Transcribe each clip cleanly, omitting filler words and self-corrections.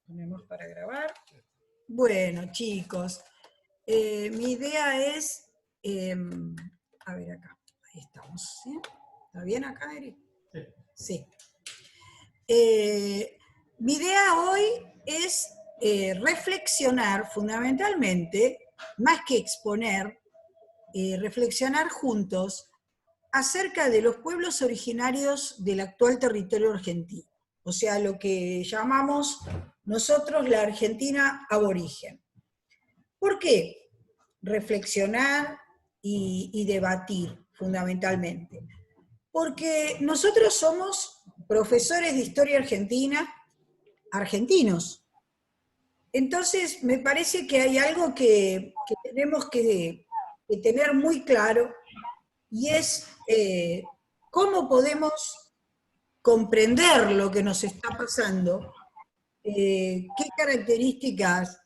Ponemos para grabar. Bueno, chicos, mi idea es, a ver acá, ahí estamos, ¿sí? ¿Está bien acá, Eri? Sí. Mi idea hoy es reflexionar fundamentalmente, más que exponer, reflexionar juntos acerca de los pueblos originarios del actual territorio argentino, o sea, lo que llamamos nosotros la Argentina aborigen. ¿Por qué reflexionar y debatir fundamentalmente? Porque nosotros somos profesores de historia argentina, argentinos. Entonces, me parece que hay algo que tenemos que tener muy claro, y es cómo podemos comprender lo que nos está pasando, qué características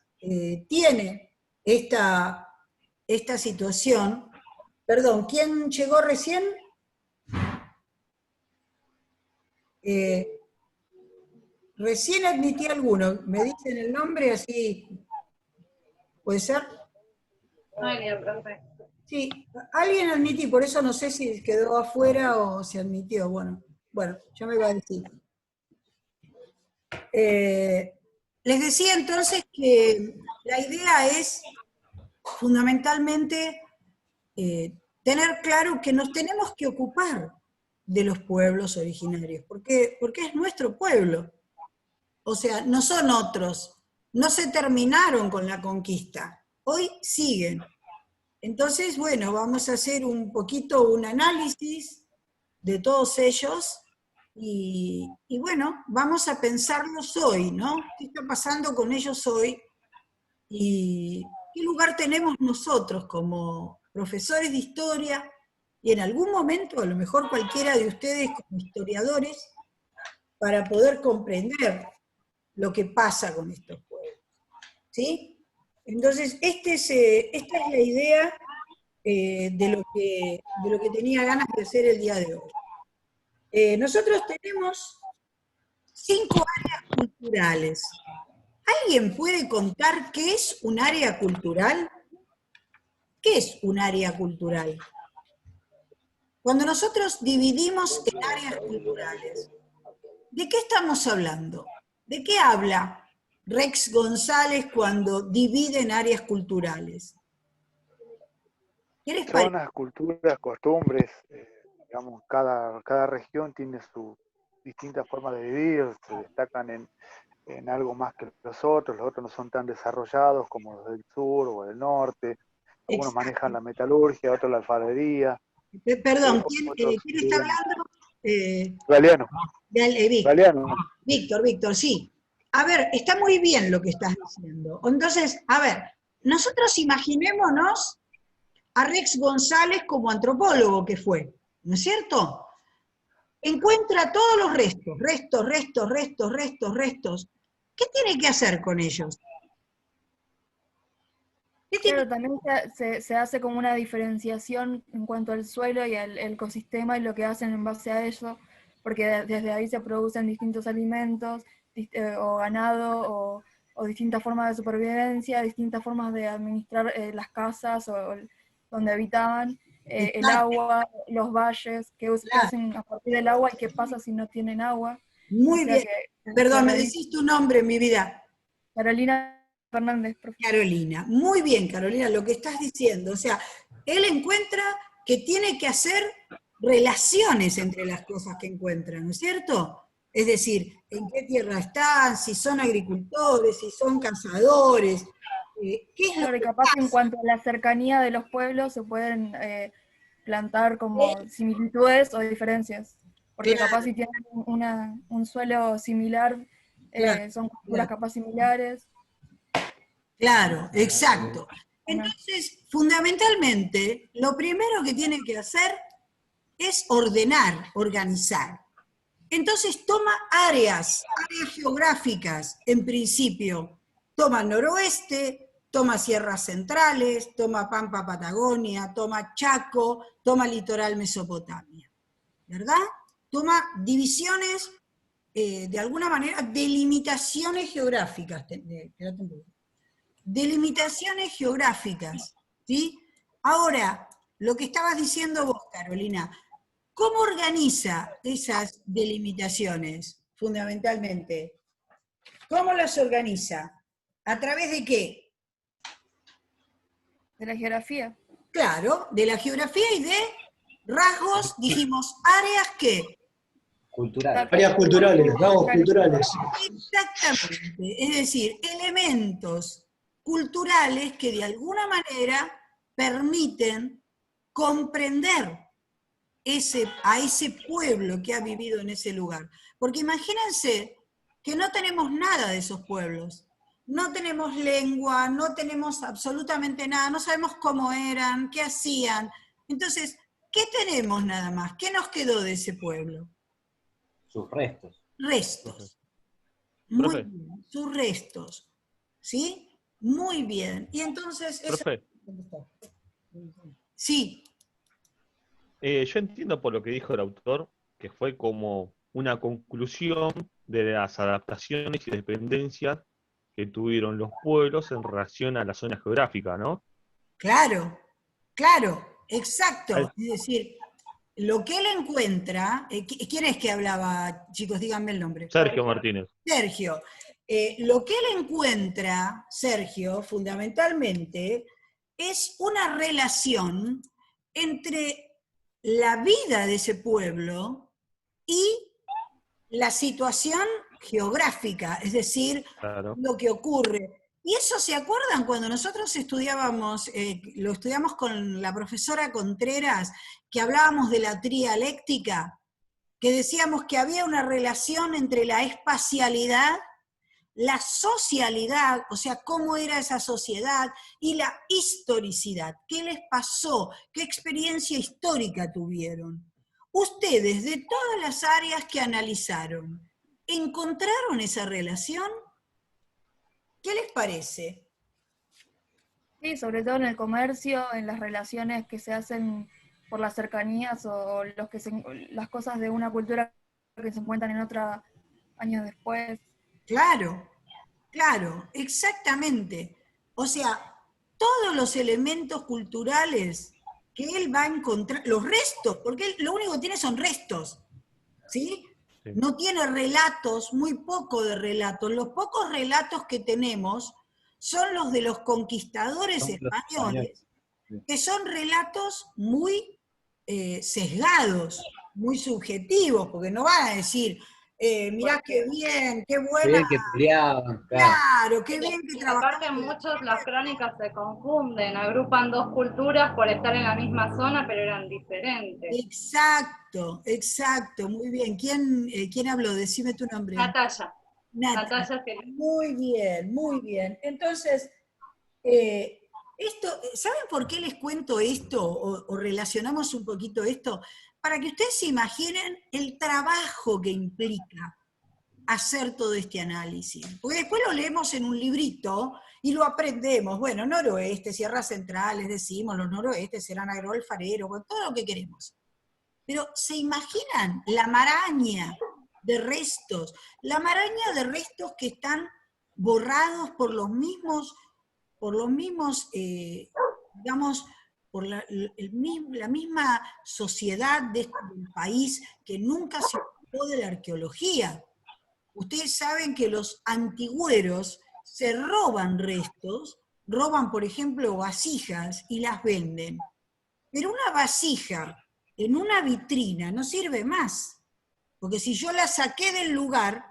tiene esta situación. Perdón, ¿quién llegó recién? Recién admití alguno. ¿Me dicen el nombre así? ¿Puede ser? Sí, alguien admití, por eso no sé si quedó afuera o se admitió. Bueno, yo me iba a decir. Les decía entonces que la idea es fundamentalmente tener claro que nos tenemos que ocupar de los pueblos originarios, porque es nuestro pueblo. O sea, no son otros, no se terminaron con la conquista, hoy siguen. Entonces, bueno, vamos a hacer un poquito un análisis de todos ellos y bueno, vamos a pensarlos hoy, ¿no? ¿Qué está pasando con ellos hoy? ¿Y qué lugar tenemos nosotros como profesores de historia? Y en algún momento, a lo mejor cualquiera de ustedes como historiadores, para poder comprender lo que pasa con estos pueblos. ¿Sí? Entonces, esta es la idea de lo que tenía ganas de hacer el día de hoy. Nosotros tenemos 5 áreas culturales. ¿Alguien puede contar qué es un área cultural? ¿Qué es un área cultural? Cuando nosotros dividimos en áreas culturales, ¿de qué estamos hablando? ¿De qué habla Rex González cuando divide en áreas culturales? ¿Qué les parece? Zonas, culturas, costumbres, digamos, cada región tiene su distintas formas de vivir, se destacan en algo más que los otros no son tan desarrollados como los del sur o del norte, algunos Exacto. manejan la metalurgia, otros la alfarería. Perdón, Otros, ¿quién está hablando? Galeano. Víctor, sí. A ver, está muy bien lo que estás diciendo. Entonces, a ver, nosotros imaginémonos a Rex González como antropólogo que fue, ¿no es cierto? Encuentra todos los restos. ¿Qué tiene que hacer con ellos? Claro, también se hace como una diferenciación en cuanto al suelo y al ecosistema y lo que hacen en base a eso, porque desde ahí se producen distintos alimentos, o ganado, o distintas formas de supervivencia, distintas formas de administrar las casas o donde habitaban, el agua, los valles, qué hacen a partir del agua y qué pasa si no tienen agua. Muy bien. Perdón, ¿me decís tu nombre, mi vida? Carolina Fernández, profesor. Carolina, muy bien, Carolina, lo que estás diciendo. O sea, él encuentra que tiene que hacer relaciones entre las cosas que encuentra, ¿no es cierto? Es decir, en qué tierra están, si son agricultores, si son cazadores. ¿Qué es lo Claro, y que capaz pasa? que en cuanto a la cercanía de los pueblos se pueden plantar como similitudes o diferencias. Porque Claro, capaz si tienen un suelo similar, claro, son culturas capaz similares. claro, exacto. Entonces, fundamentalmente, lo primero que tiene que hacer es ordenar, organizar. Entonces toma áreas geográficas, en principio. Toma noroeste, toma sierras centrales, toma Pampa Patagonia, toma Chaco, toma litoral Mesopotamia. ¿Verdad? Toma divisiones de alguna manera, delimitaciones geográficas. Delimitaciones geográficas, ¿sí? Ahora, lo que estabas diciendo vos, Carolina, ¿cómo organiza esas delimitaciones, fundamentalmente? ¿Cómo las organiza? ¿A través de qué? De la geografía. Claro, de la geografía y de rasgos, dijimos, áreas que... Cultural. Áreas culturales, rasgos culturales. Exactamente, es decir, elementos culturales que de alguna manera permiten comprender a ese pueblo que ha vivido en ese lugar. Porque imagínense que no tenemos nada de esos pueblos. No tenemos lengua, no tenemos absolutamente nada, no sabemos cómo eran, qué hacían. Entonces, ¿qué tenemos nada más? ¿Qué nos quedó de ese pueblo? Sus restos. Restos. Muy bien, sus restos. ¿Sí? Muy bien. Y entonces... Profe. Sí. Yo entiendo por lo que dijo el autor, que fue como una conclusión de las adaptaciones y dependencias que tuvieron los pueblos en relación a la zona geográfica, ¿no? Claro, claro, exacto. Es decir, lo que él encuentra, ¿quién es que hablaba, chicos? Díganme el nombre. Sergio Martínez. Sergio. Lo que él encuentra, Sergio, fundamentalmente, es una relación entre la vida de ese pueblo y la situación geográfica, es decir, Claro. lo que ocurre. Y eso, ¿se acuerdan cuando nosotros estudiábamos, lo estudiamos con la profesora Contreras, que hablábamos de la trialéctica, que decíamos que había una relación entre la espacialidad, la socialidad, o sea, cómo era esa sociedad, y la historicidad? ¿Qué les pasó? ¿Qué experiencia histórica tuvieron? Ustedes, de todas las áreas que analizaron, ¿encontraron esa relación? ¿Qué les parece? Sí, sobre todo en el comercio, en las relaciones que se hacen por las cercanías o las cosas de una cultura que se encuentran en otra años después. Claro, claro, exactamente. O sea, todos los elementos culturales que él va a encontrar, los restos, porque él lo único que tiene son restos, ¿sí? Sí. No tiene relatos, muy poco de relatos. Los pocos relatos que tenemos son los de los conquistadores españoles, que son relatos muy sesgados, muy subjetivos, porque no van a decir, mirá qué bien, qué Qué buena... bien que peleaban, claro. Claro, qué bien que trabajaban. Aparte, muchos las crónicas se confunden, agrupan dos culturas por estar en la misma zona, pero eran diferentes. Exacto, exacto, muy bien. ¿Quién habló? Decime tu nombre. Natalia. Natalia. que... Muy bien, muy bien. Entonces, ¿saben por qué les cuento esto o relacionamos un poquito esto? Para que ustedes se imaginen el trabajo que implica hacer todo este análisis. Porque después lo leemos en un librito y lo aprendemos. Bueno, noroeste, sierras centrales, decimos, los noroestes serán agroalfareros, con todo lo que queremos. Pero ¿se imaginan la maraña de restos? La maraña de restos que están borrados por los mismos digamos, por la misma sociedad del país que nunca se ocupó de la arqueología. Ustedes saben que los antigüeros se roban restos, roban, por ejemplo, vasijas y las venden. Pero una vasija en una vitrina no sirve más, porque si yo la saqué del lugar,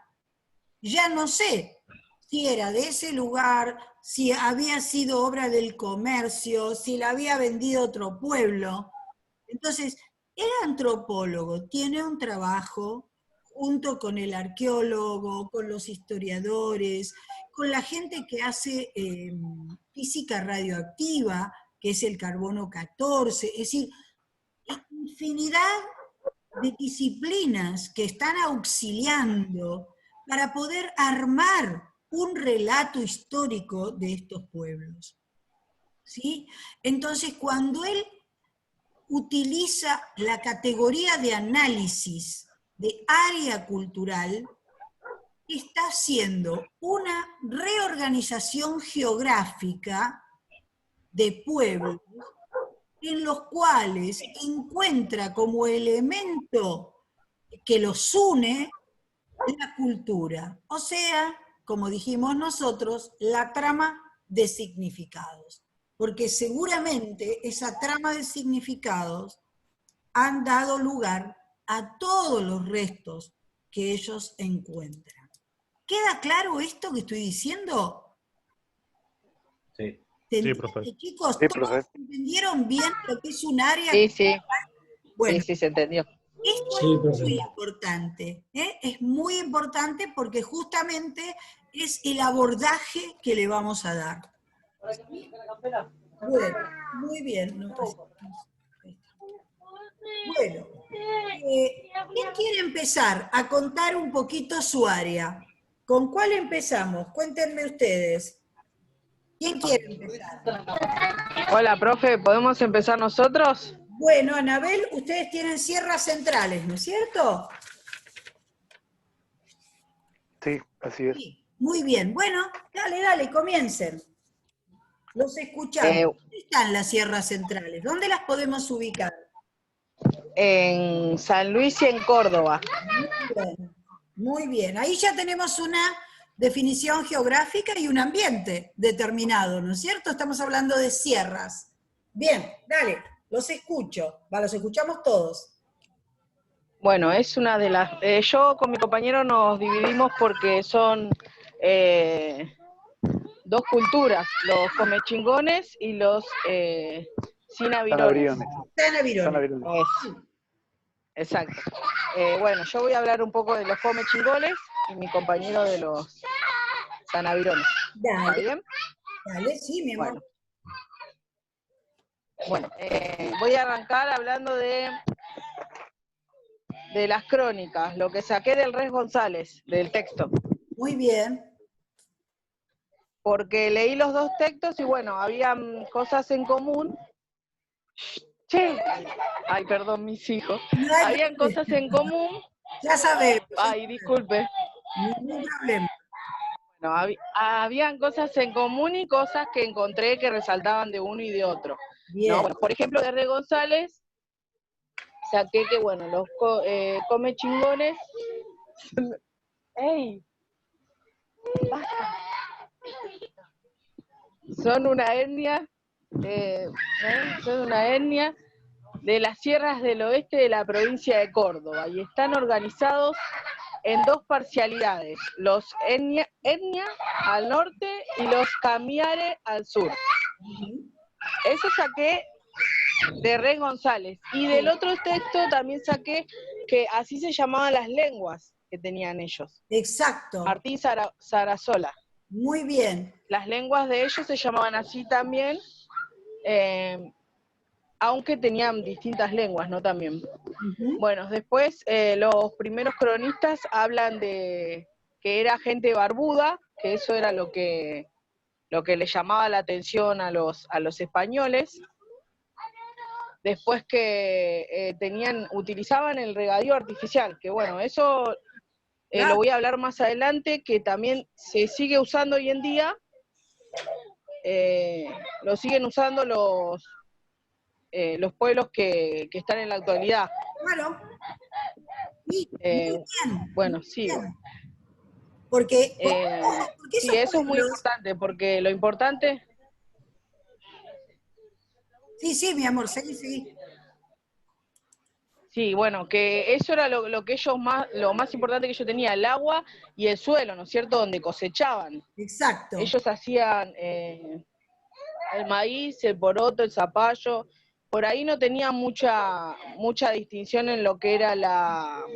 ya no sé si era de ese lugar, si había sido obra del comercio, si la había vendido otro pueblo. Entonces, el antropólogo tiene un trabajo junto con el arqueólogo, con los historiadores, con la gente que hace física radioactiva, que es el carbono 14, es decir, infinidad de disciplinas que están auxiliando para poder armar un relato histórico de estos pueblos. ¿Sí? Entonces, cuando él utiliza la categoría de análisis de área cultural, está haciendo una reorganización geográfica de pueblos en los cuales encuentra como elemento que los une la cultura, o sea, como dijimos nosotros, la trama de significados, porque seguramente esa trama de significados han dado lugar a todos los restos que ellos encuentran. ¿Queda claro esto que estoy diciendo? Sí. Sí, profe. Chicos, Sí, ¿todos profe. entendieron bien lo que es un área? Sí, sí, Bueno, sí, se entendió. esto Sí, es profe. muy importante, ¿eh? Es muy importante porque justamente es el abordaje que le vamos a dar. Bueno, muy bien. No, bueno, ¿quién quiere empezar a contar un poquito su área? ¿Con cuál empezamos? Cuéntenme ustedes. ¿Quién quiere empezar? Hola, profe, ¿podemos empezar nosotros? Bueno, Anabel, ustedes tienen sierras centrales, ¿no es cierto? Sí, así es. Sí, muy bien. Bueno, dale, comiencen. Los escuchamos. ¿Dónde están las sierras centrales? ¿Dónde las podemos ubicar? En San Luis y en Córdoba. Muy bien. Ahí ya tenemos una definición geográfica y un ambiente determinado, ¿no es cierto? Estamos hablando de sierras. Bien, dale, los escucho. Los escuchamos todos. Bueno, es una de las... yo con mi compañero nos dividimos porque son dos culturas, los comechingones y los sinavirones. Sanavirones. Exacto. Bueno, yo voy a hablar un poco de los comechingones y mi compañero de los sanavirones. ¿Está Dale, bien? dale, sí, mi amor. Bueno, voy a arrancar hablando de las crónicas, lo que saqué del Res González, del texto. Muy bien. Porque leí los dos textos y bueno, habían cosas en común. Che, ay, perdón, mis hijos. No hay Habían problema. cosas en común. Ya sabemos. Ay, disculpe. Ningún problema. Bueno, habían cosas en común y cosas que encontré que resaltaban de uno y de otro. Bien. ¿No? Bueno, por ejemplo, de Res González, saqué que, bueno, los comechingones... ¡Ey! ¡Basta! Son una etnia de las sierras del oeste de la provincia de Córdoba y están organizados en dos parcialidades, los etnia al norte y los camiare al sur. Eso saqué de Res González. Y del otro texto también saqué que así se llamaban las lenguas que tenían ellos. Exacto. Martín Sarasola. Muy bien. Las lenguas de ellos se llamaban así también, aunque tenían distintas lenguas, ¿no? También. Bueno, después los primeros cronistas hablan de que era gente barbuda, que eso era lo que le llamaba la atención a los españoles. Después que utilizaban el regadío artificial, que bueno, eso lo voy a hablar más adelante, que también se sigue usando hoy en día, lo siguen usando los pueblos que están en la actualidad. Claro. Sí, muy bien. Bueno, sí. Bien. Porque sí, eso es muy importante, porque lo importante... Sí, mi amor, seguí. Sí, bueno, que eso era lo que ellos lo más importante que ellos tenían, el agua y el suelo, ¿no es cierto?, donde cosechaban. Exacto. Ellos hacían el maíz, el poroto, el zapallo. Por ahí no tenía mucha distinción en lo que era la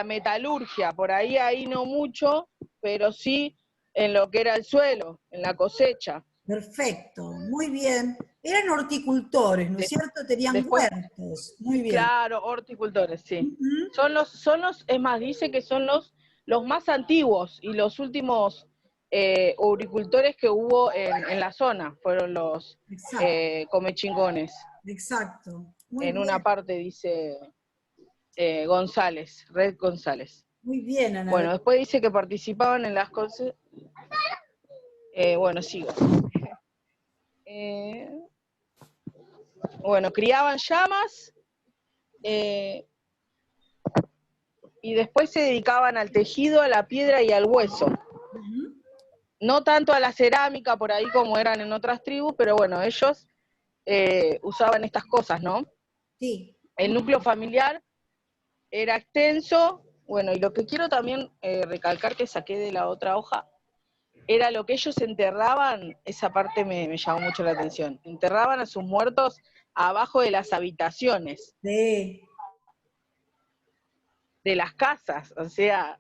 metalurgia, por ahí no mucho, pero sí en lo que era el suelo, en la cosecha. Perfecto, muy bien. Eran horticultores, ¿no es cierto? Tenían huertos. Muy bien. Claro, horticultores, sí. Son los, es más, dice que son los más antiguos y los últimos horticultores que hubo en la zona, fueron los comechingones. Exacto. Muy bien. Una parte dice González, Red González. Muy bien, Ana. Bueno, después dice que participaban en las cosas. Bueno, sigo. Bueno, criaban llamas y después se dedicaban al tejido, a la piedra y al hueso. No tanto a la cerámica por ahí como eran en otras tribus, pero bueno, ellos usaban estas cosas, ¿no? Sí. El núcleo familiar era extenso, bueno, y lo que quiero también recalcar que saqué de la otra hoja, era lo que ellos enterraban, esa parte me llamó mucho la atención, enterraban a sus muertos abajo de las habitaciones, Sí. de las casas, o sea,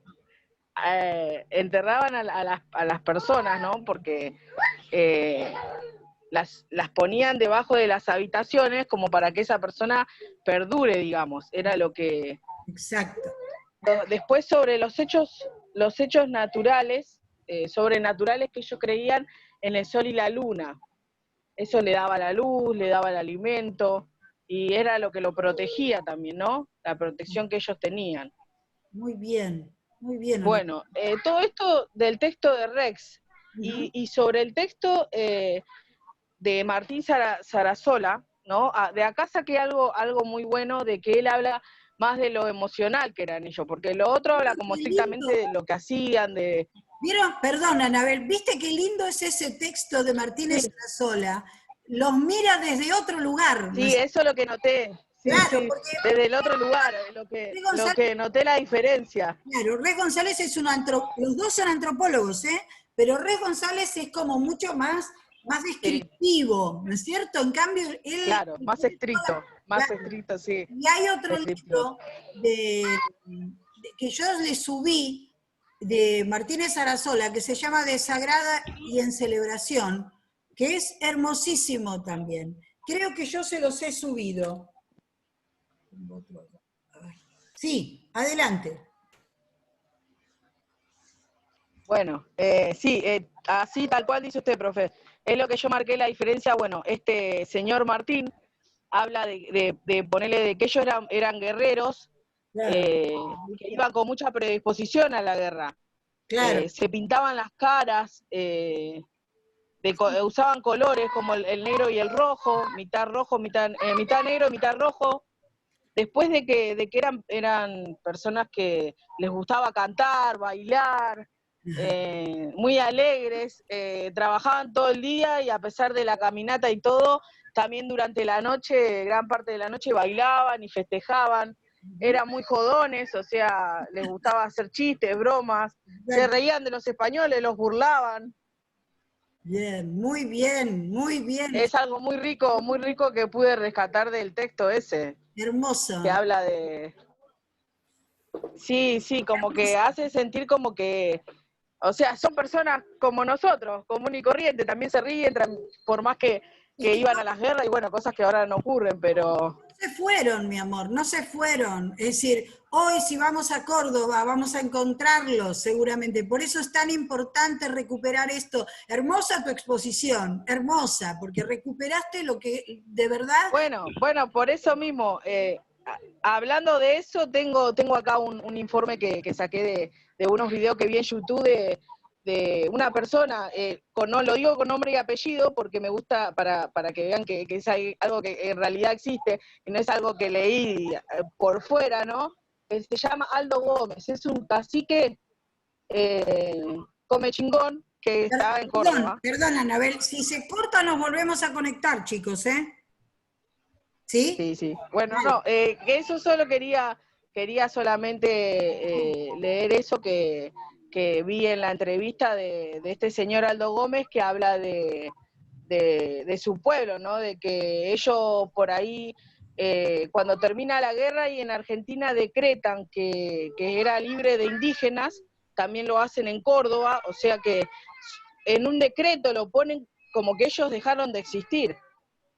enterraban a las personas, ¿no? Porque las ponían debajo de las habitaciones como para que esa persona perdure, digamos, era lo que... Exacto. Después sobre los hechos naturales, sobrenaturales que ellos creían en el sol y la luna. Eso le daba la luz, le daba el alimento, y era lo que lo protegía también, ¿no? La protección que ellos tenían. Muy bien, muy bien. Ana. Bueno, todo esto del texto de Rex, y sobre el texto de Martín Sarasola, ¿no? De acá saqué algo muy bueno, de que él habla más de lo emocional que eran ellos, porque lo otro habla como estrictamente de lo que hacían, de... ¿Vieron? Perdón, Anabel, ¿viste qué lindo es ese texto de Martínez Sarasola? Los mira desde otro lugar. Sí, eso es lo que noté. Sí, Claro, sí, porque desde el otro lugar, lo que noté la diferencia. Claro, Res González es los dos son antropólogos, ¿eh? Pero Res González es como mucho más descriptivo, ¿no es cierto? En cambio, él... Claro, más estricto, claro. sí. Y hay otro libro que yo le subí de Martínez Sarasola, que se llama Desagrada y en Celebración, que es hermosísimo también. Creo que yo se los he subido. Sí, adelante. Bueno, sí, así tal cual dice usted, profe. Es lo que yo marqué la diferencia. Bueno, este señor Martín habla de ponerle de que ellos eran guerreros, Claro. que iban con mucha predisposición a la guerra. Claro. Se pintaban las caras, usaban colores como el negro y el rojo, mitad negro, mitad rojo. Después de que eran personas que les gustaba cantar, bailar, muy alegres, trabajaban todo el día y a pesar de la caminata y todo, también durante la noche, gran parte de la noche bailaban y festejaban, eran muy jodones, o sea, les gustaba hacer chistes, bromas, se reían de los españoles, los burlaban. Bien, muy bien, muy bien. Es algo muy rico que pude rescatar del texto ese. Hermoso. Que habla de... Sí, como que hace sentir como que, o sea, son personas como nosotros, común y corriente, también se ríen, por más que iban a las guerras y bueno, cosas que ahora no ocurren, pero... No se fueron, mi amor, no se fueron. Es decir, hoy si vamos a Córdoba vamos a encontrarlos seguramente. Por eso es tan importante recuperar esto. Hermosa tu exposición, hermosa, porque recuperaste lo que de verdad... Bueno, por eso mismo, hablando de eso, tengo acá un informe que saqué de unos videos que vi en YouTube de una persona, no lo digo con nombre y apellido porque me gusta para que vean que es algo que en realidad existe y no es algo que leí por fuera, ¿no? Se llama Aldo Gómez, es un cacique come chingón que está en Córdoba. Perdón, Anabel, si se corta nos volvemos a conectar, chicos, ¿eh? ¿Sí? Sí. Bueno, no, eso solo quería solamente leer eso que vi en la entrevista de este señor Aldo Gómez, que habla de su pueblo, ¿no? De que ellos por ahí, cuando termina la guerra y en Argentina decretan que era libre de indígenas, también lo hacen en Córdoba, o sea que en un decreto lo ponen como que ellos dejaron de existir.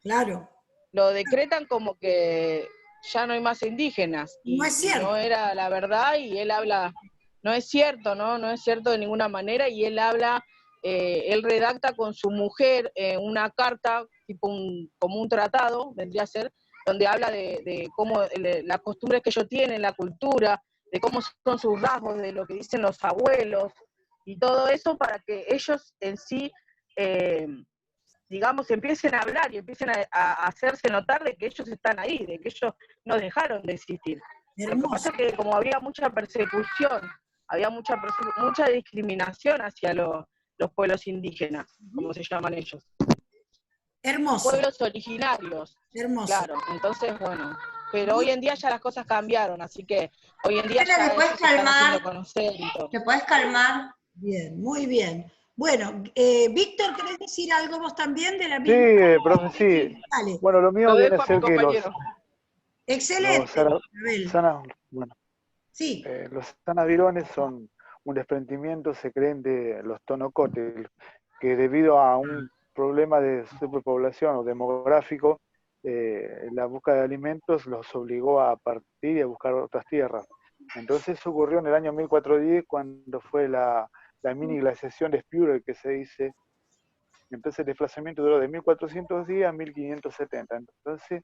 Claro. Lo decretan como que ya no hay más indígenas. No es cierto. Y no era la verdad, y él habla, no es cierto, ¿no? No es cierto de ninguna manera, y él habla, él redacta con su mujer una carta, tipo como un tratado, vendría a ser, donde habla de cómo las costumbres que ellos tienen, la cultura, de cómo son sus rasgos, de lo que dicen los abuelos, y todo eso para que ellos en sí, digamos, empiecen a hablar y empiecen a hacerse notar de que ellos están ahí, de que ellos no dejaron de existir. Lo que pasa es que como había mucha persecución, había mucha discriminación hacia los pueblos indígenas, como se llaman ellos. Hermoso. Pueblos originarios. Hermoso. Claro, entonces, bueno, pero hoy en día ya las cosas cambiaron, así que hoy en día Ana, ya ¿te puedes ellos se están calmar? haciendo conocer y todo. ¿Te puedes calmar? Bien, muy bien. Bueno, Víctor, ¿querés decir algo vos también de la misma? Sí, profe, sí. Dale. Bueno, lo mío Lo viene dejo a a mi ser que compañero. Excelente, Abel. bueno, Sí. los sanavirones son un desprendimiento, se creen de los tonocotes, que debido a un problema de superpoblación o demográfico, la búsqueda de alimentos los obligó a partir y a buscar otras tierras. Entonces eso ocurrió en el año 1410, cuando fue la mini glaciación de Spurel, que se dice. Entonces el desplazamiento duró de 1410 a 1570. Entonces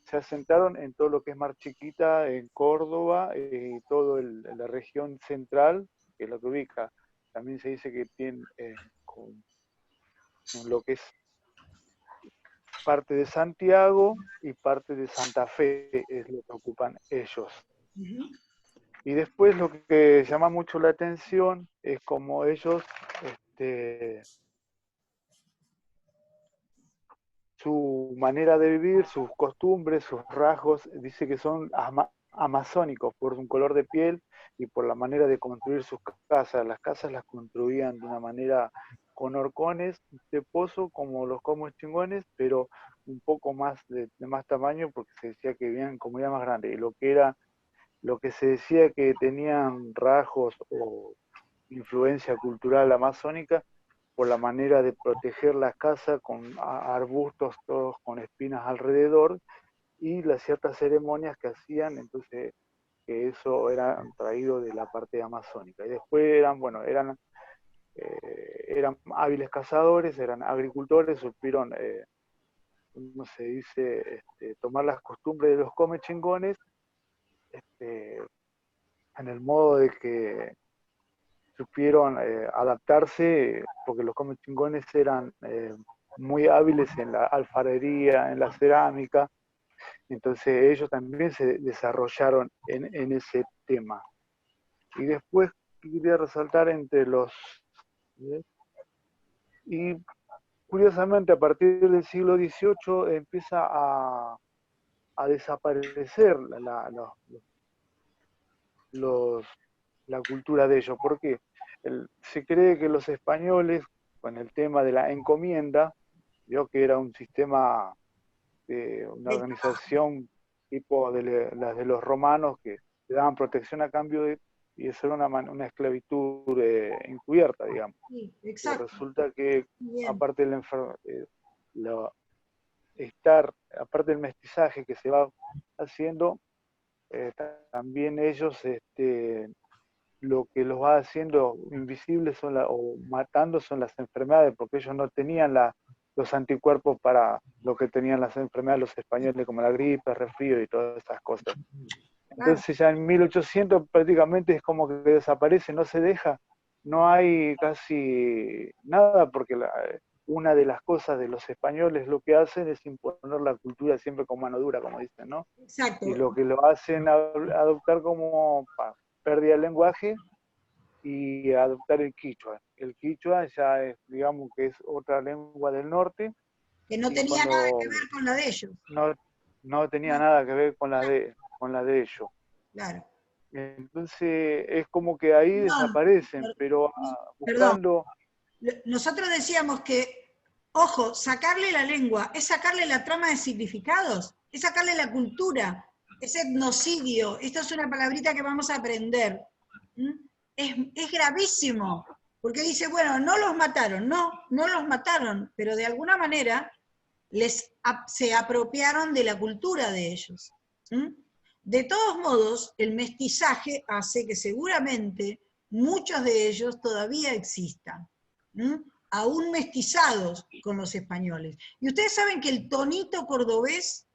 se asentaron en todo lo que es Mar Chiquita, en Córdoba, y toda la región central, que es lo que ubica. También se dice que tiene con lo que es parte de Santiago y parte de Santa Fe, es lo que ocupan ellos. Y después lo que llama mucho la atención es como ellos, su manera de vivir, sus costumbres, sus rasgos, dice que son amazónicos por un color de piel y por la manera de construir sus casas. Las casas las construían de una manera con horcones de pozo, como los chingones, pero un poco más de más tamaño, porque se decía que vivían comunidad más grande. Y lo que se decía que tenían rasgos o influencia cultural amazónica, por la manera de proteger la casa con arbustos todos con espinas alrededor, y las ciertas ceremonias que hacían, entonces que eso era traído de la parte amazónica. Y después eran hábiles cazadores, eran agricultores, supieron, ¿cómo se dice?, tomar las costumbres de los comechingones, en el modo de que supieron adaptarse, porque los comechingones eran muy hábiles en la alfarería, en la cerámica, entonces ellos también se desarrollaron en ese tema. Y después quería resaltar entre los... Y curiosamente a partir del siglo XVIII empieza a desaparecer la cultura de ellos. ¿Por qué? Se cree que los españoles, con el tema de la encomienda, vio que era un sistema de una organización tipo de las de los romanos, que le daban protección a cambio de, y eso era una esclavitud encubierta, digamos. Sí, y exacto. resulta que Bien. aparte de aparte del mestizaje que se va haciendo, también ellos lo que los va haciendo invisibles o matando son las enfermedades, porque ellos no tenían los anticuerpos para lo que tenían las enfermedades los españoles, como la gripe, el resfrío y todas esas cosas. Entonces ya en 1800 prácticamente es como que desaparece, no se deja, no hay casi nada, porque una de las cosas de los españoles lo que hacen es imponer la cultura siempre con mano dura, como dicen, ¿no? Exacto. Y lo que lo hacen adoptar como pérdida del lenguaje y adoptar el quichua. El quichua ya es, digamos que es otra lengua del norte. Que no tenía nada que ver con la de ellos. No tenía nada que ver con la de ellos. Claro. Entonces es como que ahí desaparecen, pero buscando... Nosotros decíamos que, ojo, sacarle la lengua es sacarle la trama de significados, es sacarle la cultura, es etnocidio. Esta es una palabrita que vamos a aprender. Es gravísimo, porque dice, bueno, no los mataron, no los mataron, pero de alguna manera se apropiaron de la cultura de ellos. De todos modos, el mestizaje hace que seguramente muchos de ellos todavía existan, aún mestizados con los españoles. Y ustedes saben que el tonito cordobés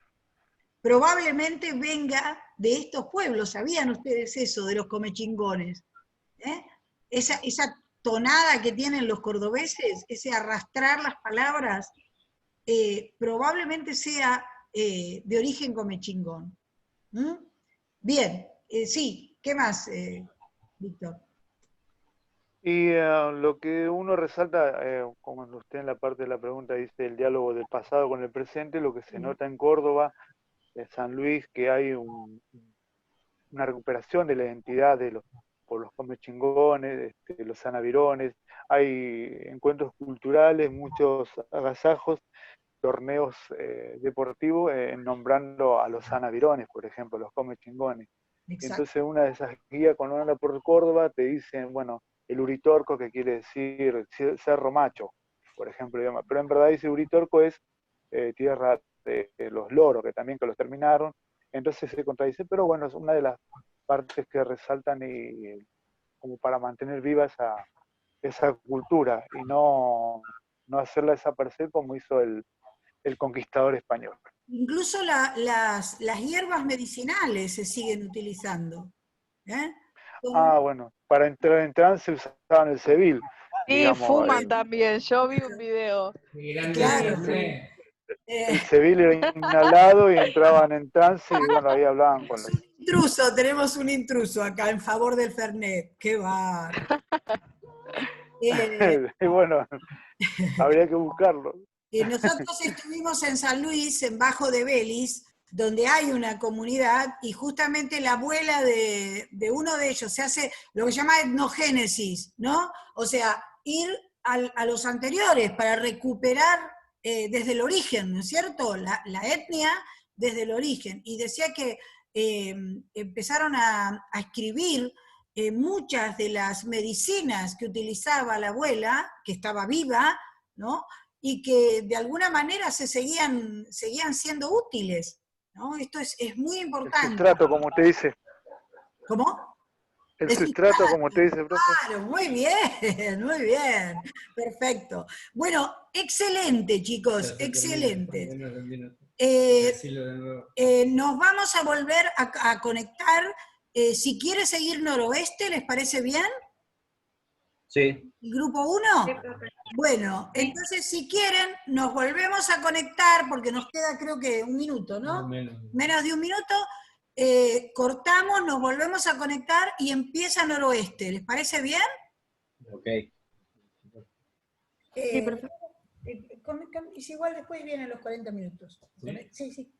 probablemente venga de estos pueblos. ¿Sabían ustedes eso de los comechingones? Esa tonada que tienen los cordobeses, ese arrastrar las palabras, probablemente sea de origen comechingón. ¿Mm? Bien, sí, ¿qué más, Víctor? Y lo que uno resalta, como usted en la parte de la pregunta dice el diálogo del pasado con el presente, lo que se nota en Córdoba, en San Luis, que hay una recuperación de la identidad por los comechingones, los sanavirones, hay encuentros culturales, muchos agasajos, torneos deportivos, nombrando a los sanavirones, por ejemplo, los comechingones. Exacto. Entonces una de esas guías cuando anda por Córdoba te dicen, bueno, el Uritorco, que quiere decir cerro macho, por ejemplo, pero en verdad ese Uritorco es tierra de los loros, que también que los terminaron, entonces se contradice, pero bueno, es una de las partes que resaltan y como para mantener viva esa cultura y no hacerla desaparecer como hizo el conquistador español. Incluso las hierbas medicinales se siguen utilizando. Bueno, para entrar en trance usaban el Seville. Sí, Digamos, fuman también, yo vi un video. Claro. El Seville era inhalado y entraban en trance y bueno, ahí hablaban con los... Intruso, tenemos un intruso acá en favor del Fernet. ¡Qué va! y bueno, habría que buscarlo. Nosotros estuvimos en San Luis, en Bajo de Belis, donde hay una comunidad, y justamente la abuela de uno de ellos se hace lo que se llama etnogénesis, ¿no? O sea, ir a los anteriores para recuperar desde el origen, ¿no es cierto? La etnia desde el origen. Y decía que empezaron a escribir muchas de las medicinas que utilizaba la abuela, que estaba viva, ¿no? Y que de alguna manera seguían siendo útiles, ¿no? Esto es muy importante. El sustrato, como te dice. ¿Cómo? El sustrato, como te dice, profe. Claro, muy bien, perfecto. Bueno, excelente, chicos, excelente. Nos vamos a volver a conectar. Si quiere seguir Noroeste, ¿les parece bien? Sí. ¿El grupo 1? Bueno, entonces si quieren, nos volvemos a conectar, porque nos queda creo que un minuto, ¿no? Menos de un minuto. Cortamos, nos volvemos a conectar y empieza Noroeste. ¿Les parece bien? Ok. Sí, perfecto. Es igual después vienen los 40 minutos. Sí, sí.